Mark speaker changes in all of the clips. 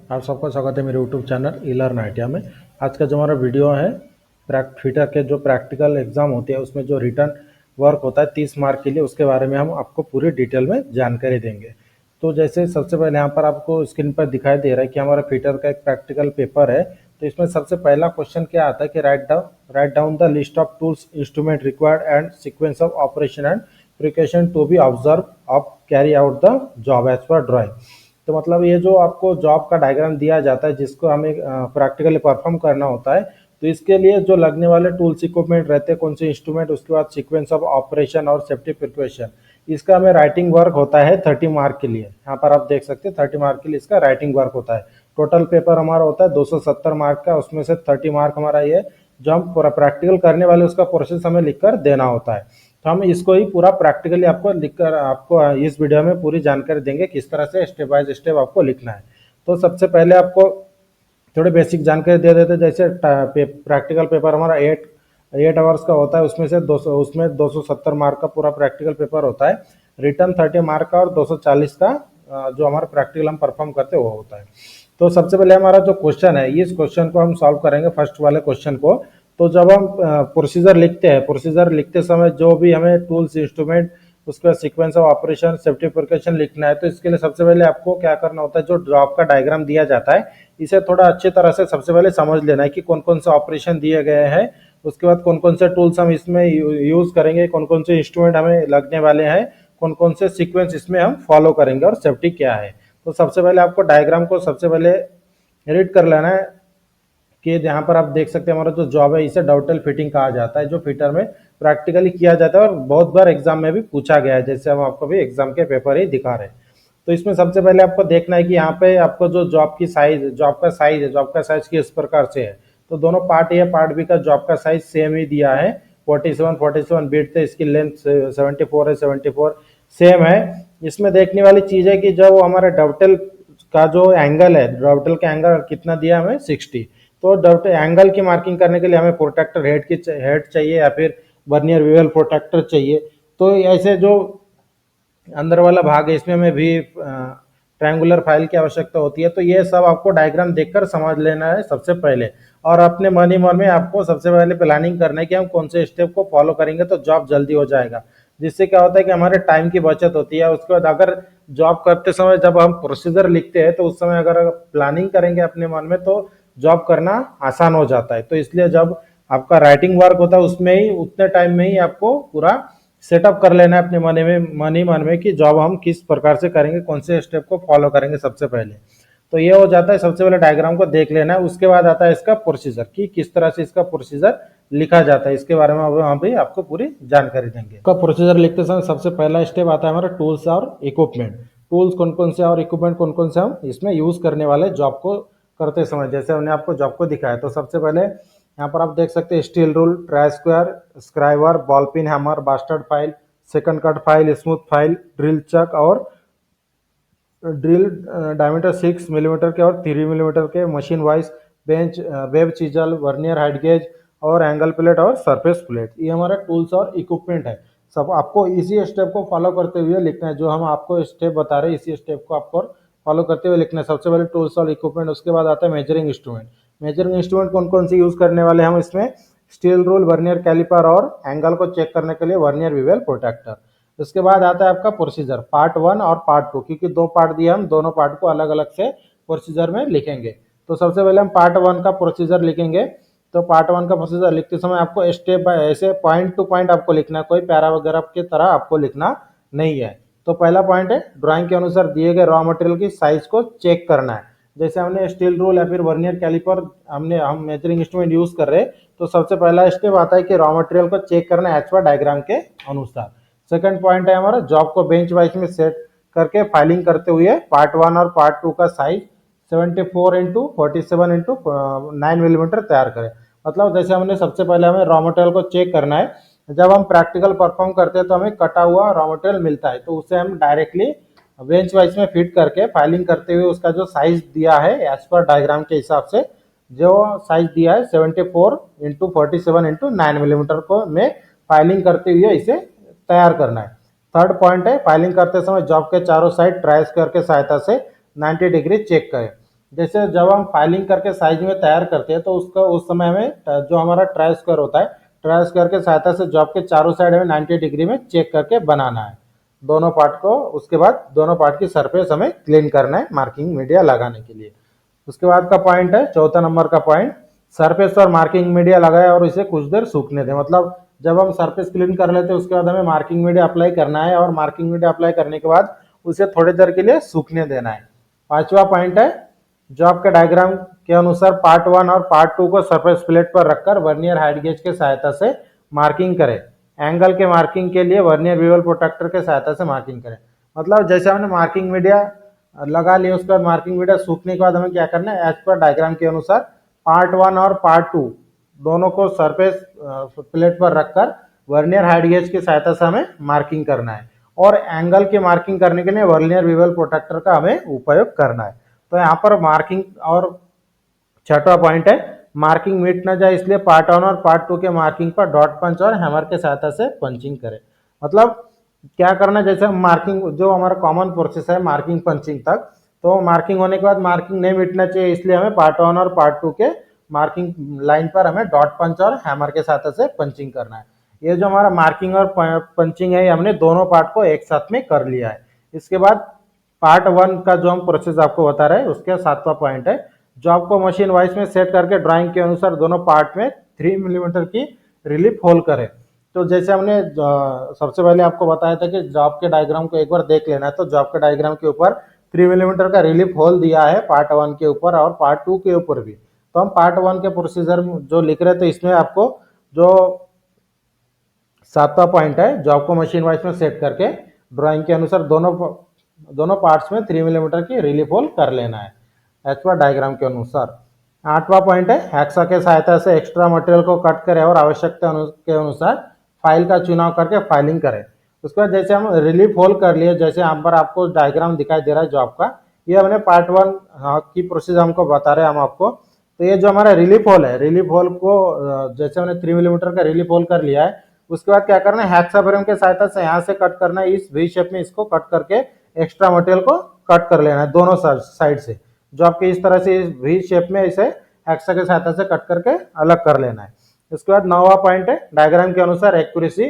Speaker 1: आप सबका स्वागत है मेरे यूट्यूब चैनल ई लर्न आइडिया में। आज का जो हमारा वीडियो है फिटर के जो प्रैक्टिकल एग्जाम होते हैं उसमें जो रिटर्न वर्क होता है 30 मार्क के लिए, उसके बारे में हम आपको पूरी डिटेल में जानकारी देंगे। तो जैसे सबसे पहले यहाँ पर आपको स्क्रीन पर दिखाई दे रहा है कि हमारा फिटर का एक प्रैक्टिकल पेपर है। तो इसमें सबसे पहला क्वेश्चन क्या आता है कि write down the list of tools instrument required and sequence of operation and precaution to be observe of carry out the job as per drawing. तो मतलब ये जो आपको जॉब का डायग्राम दिया जाता है जिसको हमें प्रैक्टिकली परफॉर्म करना होता है, तो इसके लिए जो लगने वाले टूल्स इक्विपमेंट रहते हैं, कौन से इंस्ट्रूमेंट, उसके बाद सीक्वेंस ऑफ ऑपरेशन और सेफ्टी प्रिकॉशन, इसका हमें राइटिंग वर्क होता है 30 मार्क के लिए। यहाँ पर आप देख सकते हैं 30 मार्क के लिए इसका राइटिंग वर्क होता है। टोटल पेपर हमारा होता है 270 मार्क का, उसमें से 30 मार्क हमारा ये जो हम पूरा प्रैक्टिकल करने वाले उसका प्रोसेस हमें लिखकर देना होता है। तो हम इसको ही पूरा प्रैक्टिकली आपको लिखकर आपको इस वीडियो में पूरी जानकारी देंगे किस तरह से स्टेप बाय स्टेप आपको लिखना है। तो सबसे पहले आपको थोड़ी बेसिक जानकारी दे देते हैं। जैसे प्रैक्टिकल पेपर हमारा 8 आवर्स का होता है, उसमें 270 मार्क का पूरा प्रैक्टिकल पेपर होता है। रिटर्न 30 मार्क का और 240 का जो हमारा प्रैक्टिकल हम परफॉर्म करते हैं वो होता है। तो सबसे पहले हमारा जो क्वेश्चन है, इस क्वेश्चन को हम सॉल्व करेंगे, फर्स्ट वाले क्वेश्चन को। तो जब हम प्रोसीजर लिखते हैं, प्रोसीजर लिखते समय जो भी हमें टूल्स इंस्ट्रूमेंट, उसका sequence of operation, safety precaution लिखना है, तो इसके लिए सबसे पहले आपको क्या करना होता है, जो जॉब का डायग्राम दिया जाता है इसे थोड़ा अच्छी तरह से सबसे पहले समझ लेना है कि कौन कौन से ऑपरेशन दिए गए हैं, उसके बाद कौन कौन से टूल्स हम इसमें यूज करेंगे, कौन कौन से इंस्ट्रूमेंट हमें लगने वाले हैं, कौन कौन से सीक्वेंस इसमें हम फॉलो करेंगे और सेफ्टी क्या है। तो सबसे पहले आपको डायग्राम को सबसे पहले रीड कर लेना है कि यहाँ पर आप देख सकते हैं हमारा जो जॉब है इसे डॉवटेल फिटिंग कहा जाता है, जो फिटर में प्रैक्टिकली किया जाता है और बहुत बार एग्जाम में भी पूछा गया है, जैसे हम आपको भी एग्जाम के पेपर ही दिखा रहे हैं। तो इसमें सबसे पहले आपको देखना है कि यहाँ पे आपको जो जॉब का साइज है, जॉब का साइज किस प्रकार से है। तो दोनों पार्ट ए पार्ट बी का जॉब का साइज सेम ही दिया है, 47 बीट थे, इसकी लेंथ 74 है, 74 सेम है। इसमें देखने वाली चीज है कि जब हमारा डॉवटेल का जो एंगल है, डॉवटेल का एंगल कितना दिया हमें 60। तो डॉवटेल एंगल की मार्किंग करने के लिए हमें प्रोटेक्टर हेड चाहिए या फिर वर्नियर विवेल प्रोटेक्टर चाहिए। तो ऐसे जो अंदर वाला भाग है इसमें हमें भी ट्रायंगुलर फाइल की आवश्यकता होती है। तो ये सब आपको डायग्राम देखकर समझ लेना है सबसे पहले, और अपने मन ही मन में आपको सबसे पहले प्लानिंग करना है कि हम कौन से स्टेप को फॉलो करेंगे तो जॉब जल्दी हो जाएगा। जिससे क्या होता है कि हमारे टाइम की बचत होती है। उसके बाद अगर जॉब करते समय जब हम प्रोसीजर लिखते हैं तो उस समय अगर प्लानिंग करेंगे अपने मन में तो जॉब करना आसान हो जाता है। तो इसलिए जब आपका राइटिंग वर्क होता है उसमें ही उतने टाइम में ही आपको पूरा सेटअप कर लेना है अपने मन में कि जॉब हम किस प्रकार से करेंगे, कौन से स्टेप को फॉलो करेंगे सबसे पहले। तो ये हो जाता है, सबसे पहले डायग्राम को देख लेना है। उसके बाद आता है इसका प्रोसीजर कि किस तरह से इसका प्रोसीजर लिखा जाता है, इसके बारे में वहाँ भी आपको पूरी जानकारी देंगे। इसका प्रोसीजर लिखते समय सबसे पहला स्टेप आता है हमारा टूल्स और इक्विपमेंट। टूल्स कौन कौन से और इक्विपमेंट कौन कौन से हम इसमें यूज करने वाले जॉब को करते समय, जैसे हमने आपको जॉब को दिखाया। तो सबसे पहले यहाँ पर आप देख सकते हैं steel rule, try square, scriber, ball pin, hammer, bastard file, second cut file, smooth file, drill chuck और ड्रिल डायमीटर 6 मिलीमीटर के और 3 मिलीमीटर के, machine wise bench, web chisel, vernier height gauge और एंगल प्लेट और surface plate, ये हमारा tools और equipment है। सब आपको इसी स्टेप को फॉलो करते हुए लिखना है, जो हम आपको स्टेप बता रहे हैं इसी स्टेप को आपको फॉलो करते हुए लिखना है। सबसे पहले टूल्स और इक्विपमेंट, उसके बाद आता है मेजरिंग इंस्ट्रूमेंट। मेजरिंग इंस्ट्रूमेंट कौन कौन से यूज करने वाले हम इसमें, स्टील रूल, वर्नियर कैलिपर और एंगल को चेक करने के लिए वर्नियर विवेल प्रोटेक्टर। उसके बाद आता है आपका प्रोसीजर पार्ट 1 और पार्ट 2, क्योंकि दो पार्ट दिए, हम दोनों पार्ट को अलग अलग से प्रोसीजर में लिखेंगे। तो सबसे पहले हम पार्ट 1 का प्रोसीजर लिखेंगे। तो पार्ट 1 का प्रोसीजर लिखते समय आपको स्टेप बाय ऐसे पॉइंट टू पॉइंट आपको लिखना है, कोई पैरा वगैरह की तरह आपको लिखना नहीं है। तो पहला पॉइंट है ड्राइंग के अनुसार दिए गए रॉ मटेरियल की साइज को चेक करना है। जैसे हमने स्टील रूल या फिर वर्नियर कैलिपर हम मेजरिंग इंस्ट्रूमेंट यूज कर रहे हैं, तो सबसे पहला स्टेप आता है कि रॉ मटेरियल को चेक करना है एज पर डायग्राम के अनुसार। सेकंड पॉइंट है हमारा जॉब को बेंच वाइज में सेट करके फाइलिंग करते हुए पार्ट 1 और पार्ट 2 का साइज 74 इंटू 47 इंटू 9 मिलीमीटर तैयार करें। मतलब जैसे हमने सबसे पहले हमें रॉ मटेरियल को चेक करना है। जब हम प्रैक्टिकल परफॉर्म करते हैं तो हमें कटा हुआ रॉ मटेरियल मिलता है, तो उसे हम डायरेक्टली बेंच वाइज में फिट करके फाइलिंग करते हुए उसका जो साइज दिया है एज पर डायग्राम के हिसाब से जो साइज दिया है 74 इंटू 47 इंटू 9 मिलीमीटर को में फाइलिंग करते हुए इसे तैयार करना है। थर्ड पॉइंट है फाइलिंग करते समय जॉब के चारों साइड ट्राई स्क्वायर के सहायता से 90 डिग्री चेक करें। जैसे जब हम फाइलिंग करके साइज में तैयार करते हैं तो उसका उस समय हमें जो हमारा ट्राई स्क्वायर होता है, ट्राई स्क्वायर के सहायता से जॉब के चारों साइड में 90 डिग्री में चेक करके बनाना है दोनों पार्ट को। उसके बाद दोनों पार्ट की सरफेस हमें क्लीन करना है मार्किंग मीडिया लगाने के लिए। उसके बाद का पॉइंट है चौथा नंबर का पॉइंट, सरफेस पर मार्किंग मीडिया लगाए और इसे कुछ देर सूखने दें। मतलब जब हम सरफेस क्लीन कर लेते हैं उसके बाद हमें मार्किंग मीडिया अप्लाई करना है और मार्किंग मीडिया अप्लाई करने के बाद उसे थोड़ी देर के लिए सूखने देना है। पांचवा पॉइंट है, जॉब के डायग्राम के अनुसार पार्ट 1 और पार्ट 2 को सरफेस प्लेट पर रखकर वर्नियर हाइट गेज के सहायता से मार्किंग करें। एंगल के मार्किंग के लिए वर्नियर बेवल प्रोटेक्टर के सहायता से मार्किंग करें। मतलब जैसे हमने मार्किंग मीडिया लगा लिया उसके बाद मार्किंग मीडिया सूखने के बाद हमें क्या करना है, एज पर डायग्राम के अनुसार पार्ट 1 और पार्ट 2 दोनों को सरफेस प्लेट पर रखकर वर्नियर हाइट गेज की सहायता से हमें मार्किंग करना है और एंगल की मार्किंग करने के लिए वर्नियर बेवल प्रोटेक्टर का हमें उपयोग करना है। तो यहाँ पर मार्किंग और छठवां पॉइंट है, मार्किंग मिट न जाए इसलिए पार्ट 1 और पार्ट 2 के मार्किंग पर डॉट पंच और हैमर के सहायता से पंचिंग करें। मतलब क्या करना है, जैसे हम मार्किंग जो हमारा कॉमन प्रोसेस है मार्किंग पंचिंग तक, तो मार्किंग होने के बाद मार्किंग नहीं मिटना चाहिए इसलिए हमें पार्ट 1 और पार्ट 2 के मार्किंग लाइन पर हमें डॉट पंच और हैमर के सहायता से पंचिंग करना है। ये जो हमारा मार्किंग और पंचिंग है हमने दोनों पार्ट को एक साथ में कर लिया है। इसके बाद पार्ट 1 का जो हम प्रोसेस आपको बता रहे हैं उसके 7वां पॉइंट है, जॉब को मशीन वाइज में सेट करके ड्राइंग के अनुसार दोनों पार्ट में 3 मिलीमीटर की रिलीफ होल करें। तो जैसे हमने सबसे पहले आपको बताया था कि जॉब के डायग्राम को एक बार देख लेना है, तो जॉब के डायग्राम के ऊपर 3 मिलीमीटर का रिलीफ होल दिया है पार्ट 1 के ऊपर और पार्ट 2 के ऊपर भी। तो हम पार्ट 1 के प्रोसीजर जो लिख रहे थे इसमें आपको जो 7वां पॉइंट है, जॉब को मशीन वाइज में सेट करके ड्राइंग के अनुसार दोनों पार्ट्स में 3 मिलीमीटर की रिलीफ होल कर लेना है एज पर डायग्राम के अनुसार। 8वां पॉइंट है, हैक्सा के सहायता से एक्स्ट्रा मटेरियल को कट करें और आवश्यकता के अनुसार फाइल का चुनाव करके फाइलिंग करें। उसके बाद जैसे हम रिलीफ होल कर लिए, जैसे यहाँ पर आपको डायग्राम दिखाई दे रहा है जॉब का, ये हमने पार्ट 1 की प्रोसेस हमको बता रहे हैं हम आपको। तो ये जो हमारा रिलीफ होल है, रिलीफ होल को जैसे हमने 3 मिलीमीटर का रिलीफ होल कर लिया है, उसके बाद क्या करना है, हैक्सा फ्रेम के सहायता से यहाँ से कट करना है, इस वी शेप में इसको कट करके एक्स्ट्रा मटेरियल को कट कर लेना है दोनों साइड से। जो आपके इस तरह से इस वी शेप में इसे हैक्सा के सहायता से कट करके अलग कर लेना है। इसके बाद 9वां पॉइंट है, डायग्राम के अनुसार एक्यूरेसी।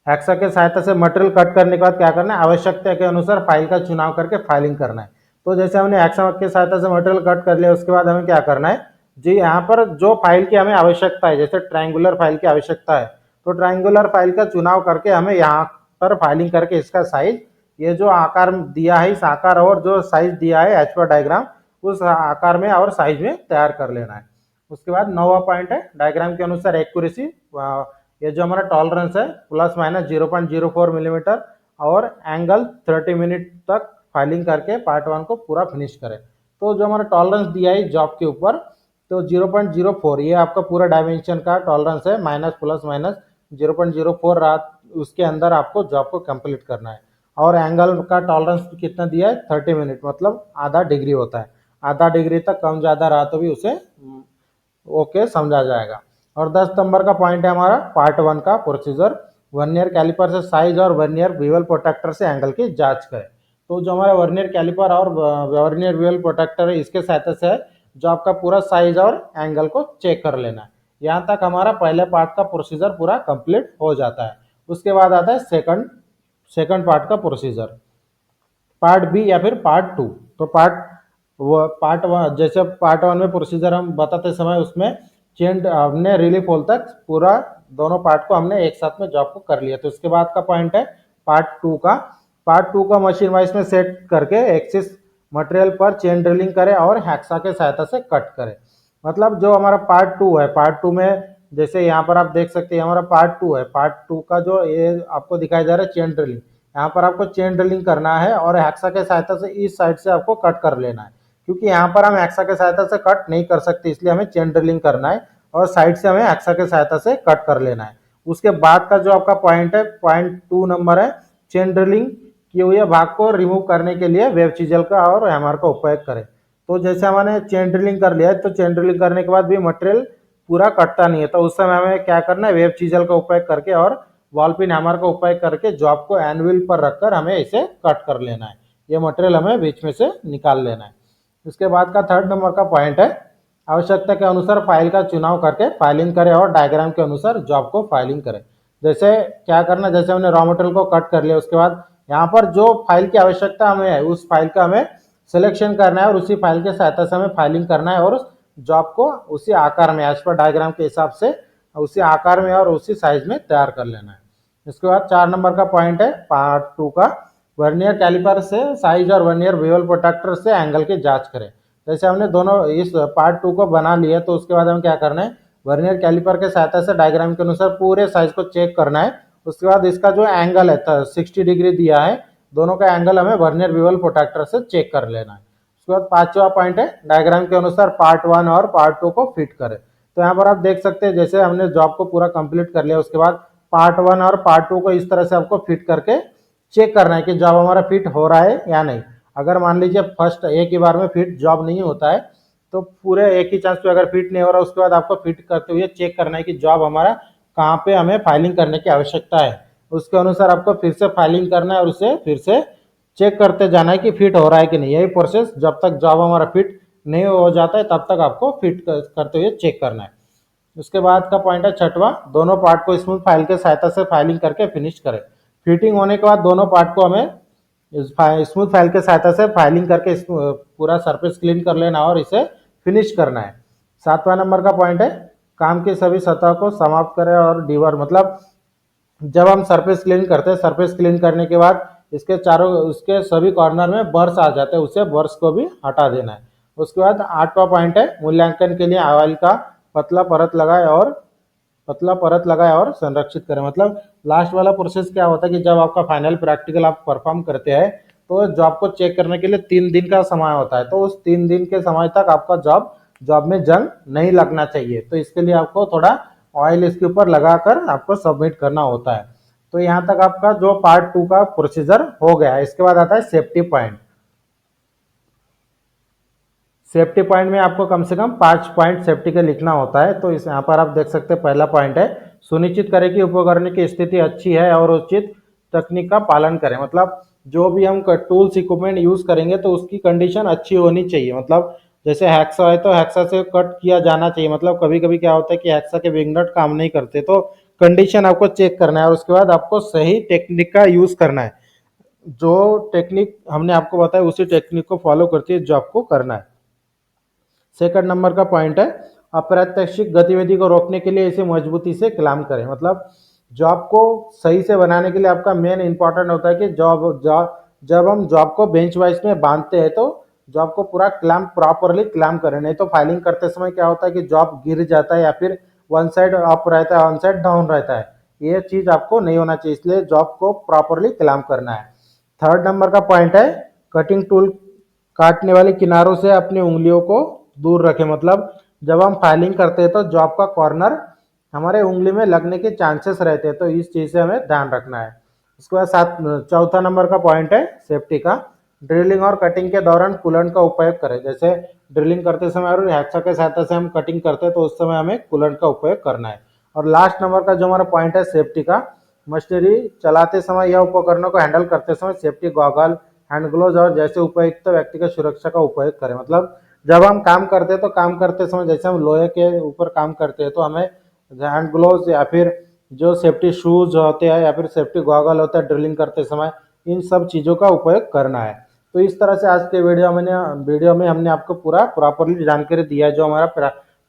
Speaker 1: हैक्सा के सहायता से मटेरियल कट करने के बाद क्या करना है, आवश्यकता के अनुसार फाइल का चुनाव करके फाइलिंग करना है। तो जैसे हमने हैक्सा के सहायता से मटेरियल कट कर लिया उसके बाद हमें क्या करना है जी, यहाँ पर जो फाइल की हमें आवश्यकता है, जैसे ट्रायंगुलर फाइल की आवश्यकता है, तो ट्रायंगुलर फाइल का चुनाव करके हमें यहाँ पर फाइलिंग करके इसका साइज, ये जो आकार दिया है इस आकार और जो साइज दिया है एज पर डायग्राम उस आकार में और साइज में तैयार कर लेना है। उसके बाद 9वां पॉइंट है, डायग्राम के अनुसार एक्यूरेसी। ये जो हमारा टॉलरेंस है प्लस माइनस 0.04 मिलीमीटर और एंगल 30 मिनट तक फाइलिंग करके पार्ट 1 को पूरा फिनिश करें। तो जो हमारा टॉलरेंस दिया है जॉब के ऊपर, तो 0.04 ये आपका पूरा डायमेंशन का टॉलरेंस है, माइनस प्लस माइनस 0.04 रात उसके अंदर आपको जॉब को कंप्लीट करना है। और एंगल का टॉलरेंस कितना दिया है, 30 मिनट, मतलब आधा डिग्री होता है। आधा डिग्री तक कम ज़्यादा रहा तो भी उसे ओके समझा जाएगा। और 10 नंबर का पॉइंट है हमारा पार्ट 1 का प्रोसीजर, वर्नियर कैलिपर से साइज और वर्नियर बेवल प्रोटेक्टर से एंगल की जांच करें। तो जो हमारा वर्नियर कैलिपर और वर्नियर बेवल प्रोटेक्टर है इसके सहायता से जो आपका पूरा साइज और एंगल को चेक कर लेना है। यहाँ तक हमारा पहले पार्ट का प्रोसीजर पूरा कंप्लीट हो जाता है। उसके बाद आता है सेकंड पार्ट का प्रोसीजर, पार्ट बी या फिर पार्ट 2। तो पार्ट 1 जैसे पार्ट 1 में प्रोसीजर हम बताते समय उसमें चेन हमने रिलीफ होल तक पूरा दोनों पार्ट को हमने एक साथ में जॉब को कर लिया। तो इसके बाद का पॉइंट है पार्ट 2 का मशीन वाइज में सेट करके एक्सिस मटेरियल पर चेन ड्रिलिंग करें और हैक्सा के सहायता से कट करें। मतलब जो हमारा पार्ट 2 है, पार्ट 2 में जैसे यहाँ पर आप देख सकते हैं हमारा पार्ट 2 है, पार्ट 2 का जो ये आपको दिखाई दे रहा है चेन ड्रिलिंग, यहाँ पर आपको चेन ड्रिलिंग करना है और हैक्सा के सहायता से इस साइड से आपको कट कर लेना है, क्योंकि यहाँ पर हम हैक्सा के सहायता से कट नहीं कर सकते इसलिए हमें चेन ड्रिलिंग करना है और साइड से हमें हैक्सा के सहायता से कट कर लेना है। उसके बाद का जो आपका पॉइंट है, पॉइंट 2 नंबर है, चेन ड्रिलिंग किए हुए भाग को रिमूव करने के लिए वेब चीजल का और हैमर का उपयोग करें। तो जैसे हमने चेन ड्रिलिंग कर लिया है, तो चेन ड्रिलिंग करने के बाद भी मटेरियल पूरा कटता नहीं है, तो उस समय हमें क्या करना है, वेब चीजल का उपयोग करके और बॉल पिन हैमर का उपयोग करके जॉब को एनविल पर रखकर हमें इसे कट कर लेना है। ये मटेरियल हमें बीच में से निकाल लेना है। इसके बाद का 3rd नंबर का पॉइंट है, आवश्यकता के अनुसार फाइल का चुनाव करके फाइलिंग करें और डायग्राम के अनुसार जॉब को फाइलिंग करें। जैसे क्या करना, जैसे हमने रॉ मटेरियल को कट कर लिया, उसके बाद यहाँ पर जो फाइल की आवश्यकता हमें है उस फाइल का हमें सिलेक्शन करना है और उसी फाइल के सहायता से हमें फाइलिंग करना है और उस जॉब को उसी आकार में एज पर डायग्राम के हिसाब से उसी आकार में और उसी साइज में तैयार कर लेना है। इसके बाद 4 नंबर का पॉइंट है पार्ट 2 का, वर्नियर कैलिपर से साइज और वर्नियर बेवल प्रोट्रैक्टर से एंगल की जांच करें। जैसे हमने दोनों इस पार्ट 2 को बना लिया तो उसके बाद हम क्या करना है, वर्नियर कैलिपर के सहायता से डायग्राम के अनुसार पूरे साइज को चेक करना है। उसके बाद इसका जो एंगल है 60 डिग्री दिया है, दोनों का एंगल हमें वर्नियर बेवल प्रोट्रैक्टर से चेक कर लेना है। उसके बाद 5वां पॉइंट है, डायग्राम के अनुसार पार्ट 1 और पार्ट 2 को फिट करें। तो यहाँ पर आप देख सकते हैं जैसे हमने जॉब को पूरा कंप्लीट कर लिया, उसके बाद पार्ट 1 और पार्ट 2 को इस तरह से आपको फिट करके चेक करना है कि जॉब हमारा फिट हो रहा है या नहीं। अगर मान लीजिए फर्स्ट एक ही बार में फिट जॉब नहीं होता है तो पूरे एक ही चांस पे अगर फिट नहीं हो रहा, उसके बाद आपको फिट करते हुए चेक करना है कि जॉब हमारा कहाँ पे हमें फाइलिंग करने की आवश्यकता है, उसके अनुसार आपको फिर से फाइलिंग करना है और उसे फिर से चेक करते जाना है कि फिट हो रहा है कि नहीं। यही प्रोसेस जब तक जॉब हमारा फिट नहीं हो जाता है तब तक आपको फिट करते हुए चेक करना है। उसके बाद का पॉइंट है 6वां, दोनों पार्ट को स्मूथ फाइल के सहायता से फाइलिंग करके फिनिश करें। फिटिंग होने के बाद दोनों पार्ट को हमें स्मूथ फाइल के सहायता से फाइलिंग करके पूरा सरफेस क्लीन कर लेना और इसे फिनिश करना है। 7वां नंबर का पॉइंट है, काम की सभी सतह को समाप्त करें और डिवर, मतलब जब हम सरफेस क्लीन करते हैं, सरफेस क्लीन करने के बाद इसके चारों उसके सभी कॉर्नर में बर्स आ जाते हैं, उसे बर्स को भी हटा देना है। उसके बाद 8वां पॉइंट है, मूल्यांकन के लिए ऑयल का पतला परत लगाए और संरक्षित करें। मतलब लास्ट वाला प्रोसेस क्या होता है कि जब आपका फाइनल प्रैक्टिकल आप परफॉर्म करते हैं तो जॉब को चेक करने के लिए 3 दिन का समय होता है, तो उस 3 दिन के समय तक आपका जॉब में जंग नहीं लगना चाहिए। तो इसके लिए आपको थोड़ा ऑयल इसके ऊपर लगाकर आपको सबमिट करना होता है। तो यहाँ तक आपका जो पार्ट 2 का प्रोसीजर हो गया है। इसके बाद आता है सेफ्टी पॉइंट। सेफ्टी पॉइंट में आपको कम से कम 5 पॉइंट सेफ्टी के लिखना होता है। तो इस यहाँ पर आप देख सकते हैं, पहला पॉइंट है, सुनिश्चित करें कि उपकरण की स्थिति अच्छी है और उचित तकनीक का पालन करें। मतलब जो भी हम टूल्स इक्विपमेंट यूज करेंगे तो उसकी कंडीशन अच्छी होनी चाहिए। मतलब जैसे हैक्सा है तो हैक्सा से कट किया जाना चाहिए। मतलब कभी कभी क्या होता है कि हैक्सा के विंग नट काम नहीं करते, तो कंडीशन आपको चेक करना है और उसके बाद आपको सही टेक्निक का यूज करना है। जो टेक्निक हमने आपको बताया उसी टेक्निक को फॉलो करते हुए जॉब को करना है। सेकंड नंबर का पॉइंट है, अप्रत्याशित गतिविधि को रोकने के लिए इसे मजबूती से क्लैम्प करें। मतलब जॉब को सही से बनाने के लिए आपका मेन इंपॉर्टेंट होता है कि जब हम जॉब को बेंच वाइज में बांधते हैं तो जॉब को पूरा क्लैम्प प्रॉपरली क्लैम्प करें। नहीं तो फाइलिंग करते समय क्या होता है कि जॉब गिर जाता है या फिर वन साइड अप रहता है, वन साइड डाउन रहता है। ये चीज आपको नहीं होना चाहिए, इसलिए जॉब को प्रॉपरली क्लैम्प करना है। थर्ड नंबर का पॉइंट है, कटिंग टूल काटने वाली किनारों से अपनी उंगलियों को दूर रखें। मतलब जब हम फाइलिंग करते हैं तो जॉब का कॉर्नर हमारे उंगली में लगने के चांसेस रहते हैं, तो इस चीज से हमें ध्यान रखना है। उसके बाद चौथा नंबर का पॉइंट है सेफ्टी का, ड्रिलिंग और कटिंग के दौरान कूलेंट का उपयोग करें। जैसे ड्रिलिंग करते समय और हैक्सा के सहायता से हम कटिंग करते हैं तो उस समय हमें कूलेंट का उपयोग करना है। और लास्ट नंबर का जो हमारा पॉइंट है सेफ्टी का, मशीनरी चलाते समय या उपकरणों को हैंडल करते समय सेफ्टी गॉगल, हैंड ग्लोव्स और जैसे उपयुक्त व्यक्तिगत सुरक्षा का उपयोग करें। मतलब जब हम काम करते हैं तो काम करते समय जैसे हम लोहे के ऊपर काम करते हैं तो हमें हैंड ग्लोव्स या फिर जो सेफ्टी शूज होते हैं या फिर सेफ्टी गॉगल होता है ड्रिलिंग करते समय, इन सब चीज़ों का उपयोग करना है। तो इस तरह से आज के वीडियो में हमने आपको पूरा प्रॉपरली जानकारी दिया है। जो हमारा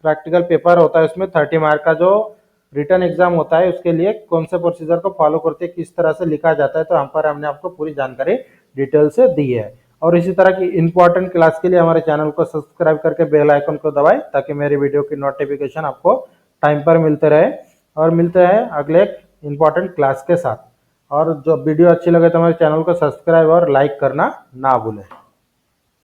Speaker 1: प्रैक्टिकल पेपर होता है उसमें 30 मार्क का जो रिटर्न एग्जाम होता है उसके लिए कौन से प्रोसीजर को फॉलो करते हैं, किस तरह से लिखा जाता है, तो हम पर हमने आपको पूरी जानकारी डिटेल से दी है। और इसी तरह की इंपॉर्टेंट क्लास के लिए हमारे चैनल को सब्सक्राइब करके बेल आइकन को दबाएं ताकि मेरी वीडियो की नोटिफिकेशन आपको टाइम पर मिलते रहे। और मिलते हैं अगले इंपॉर्टेंट क्लास के साथ। और जो वीडियो अच्छी लगे तो हमारे चैनल को सब्सक्राइब और लाइक करना ना भूलें।